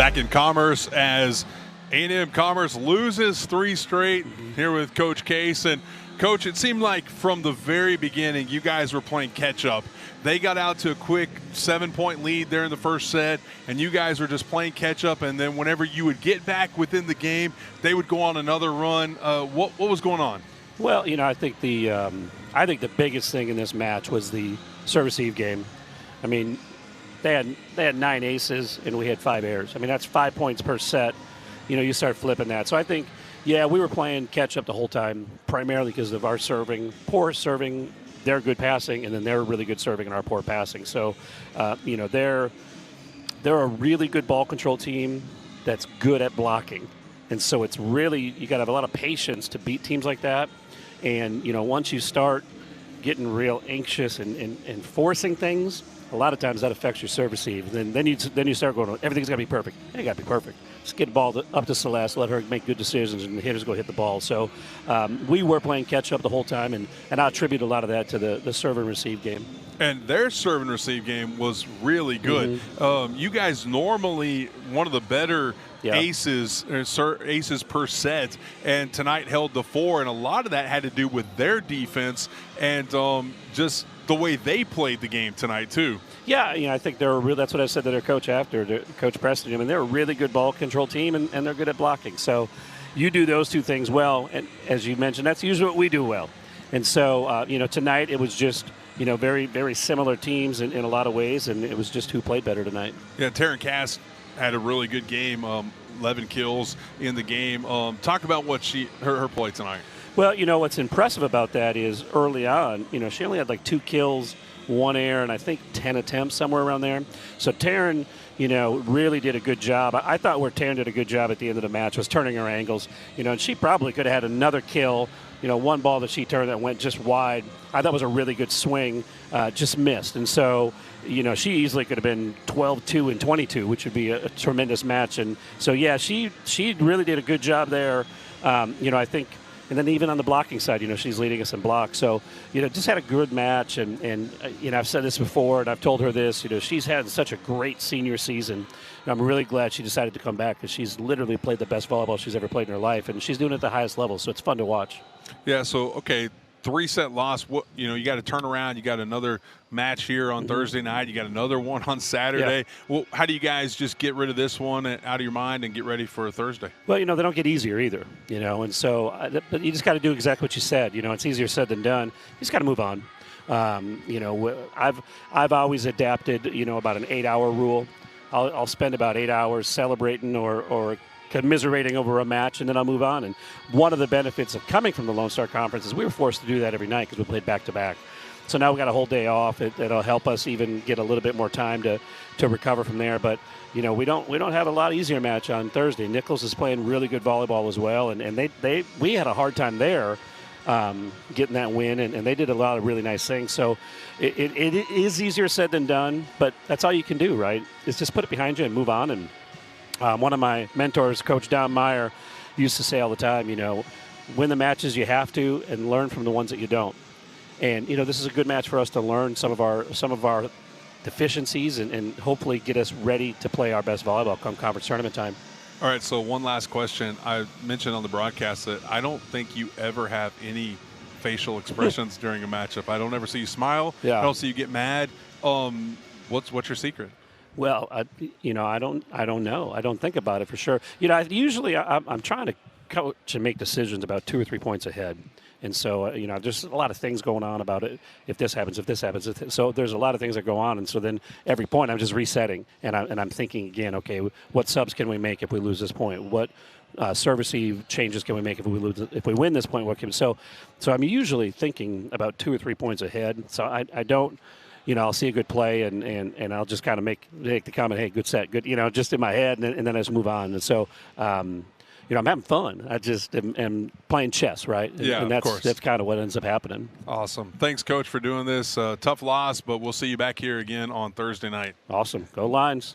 back in Commerce as A&M-Commerce loses 3 straight here with Coach Case. And, Coach, it seemed like from the very beginning you guys were playing catch-up. They got out to a quick 7-point lead there in the first set, and you guys were just playing catch-up. And then whenever you would get back within the game, they would go on another run. What was going on? Well, I think the biggest thing in this match was the serve-receive game. I mean, they had 9 aces and we had 5 errors. I mean, that's 5 points per set. You start flipping that. So I think, yeah, we were playing catch-up the whole time, primarily because of our serving, poor serving, their good passing, and then they're really good serving and our poor passing. So, they're a really good ball control team that's good at blocking. And so it's really, you got to have a lot of patience to beat teams like that. And, once you start getting real anxious and forcing things, a lot of times that affects your serve receive. Then you start going, everything's got to be perfect. It ain't got to be perfect. Just get the ball up to Celeste, let her make good decisions, and the hitters go hit the ball. So we were playing catch-up the whole time, and I attribute a lot of that to the serve and receive game. And their serve and receive game was really good. Mm-hmm. You guys normally one of the better aces per set, and tonight held the 4, and a lot of that had to do with their defense and just the way they played the game tonight too. Yeah, I think that's what I said to their coach after, Coach Preston. I mean, they're a really good ball control team, and they're good at blocking. So you do those 2 things well, and as you mentioned, that's usually what we do well. And so, tonight it was just, very, very similar teams in a lot of ways, and it was just who played better tonight. Yeah, Taryn Cass had a really good game, 11 kills in the game. Talk about what her play tonight. Well, what's impressive about that is early on, she only had like 2 kills, 1 error, and I think 10 attempts, somewhere around there. So Taryn, really did a good job. I thought where Taryn did a good job at the end of the match was turning her angles, and she probably could have had another kill. 1 ball that she turned that went just wide, I thought was a really good swing, just missed. And so, she easily could have been 12-2 and 22, which would be a tremendous match. And so, yeah, she really did a good job there. I think, and then even on the blocking side, she's leading us in blocks. So, just had a good match. And I've said this before, and I've told her this, she's had such a great senior season. And I'm really glad she decided to come back because she's literally played the best volleyball she's ever played in her life. And she's doing it at the highest level, so it's fun to watch. Yeah, so, okay, 3-set loss. You got to turn around. You got another match here on Thursday night. You got another one on Saturday. Yeah. Well, how do you guys just get rid of this one out of your mind and get ready for Thursday? Well, they don't get easier either, and so but you just got to do exactly what you said. It's easier said than done. You just got to move on. I've always adapted, about an 8-hour rule. I'll spend about 8 hours celebrating or commiserating over a match, and then I'll move on. And one of the benefits of coming from the Lone Star Conference is we were forced to do that every night because we played back-to-back. So now we got a whole day off. It'll help us even get a little bit more time to recover from there. But we don't have a lot easier match on Thursday. Nichols is playing really good volleyball as well, and we had a hard time there getting that win, and they did a lot of really nice things. So it is easier said than done, but that's all you can do, right? Is just put it behind you and move on. And one of my mentors, Coach Don Meyer, used to say all the time, win the matches you have to and learn from the ones that you don't. And, this is a good match for us to learn some of our deficiencies and hopefully get us ready to play our best volleyball come conference tournament time. All right, so one last question. I mentioned on the broadcast that I don't think you ever have any facial expressions during a matchup. I don't ever see you smile. Yeah. I don't see you get mad. What's your secret? Well, I don't know. I don't think about it for sure. I'm trying to coach and make decisions about 2 or 3 points ahead. And so, there's a lot of things going on about it. If this happens. So there's a lot of things that go on. And so then every point I'm just resetting. And I'm thinking again, okay, what subs can we make if we lose this point? What serve receive changes can we make if we win this point? So I'm usually thinking about 2 or 3 points ahead. So I don't, I'll see a good play and I'll just kind of make the comment, hey, good set, good, just in my head, and then I just move on. And so, I'm having fun. I just am playing chess, right? And that's, of course. That's kind of what ends up happening. Awesome. Thanks, Coach, for doing this. Tough loss, but we'll see you back here again on Thursday night. Awesome. Go Lions.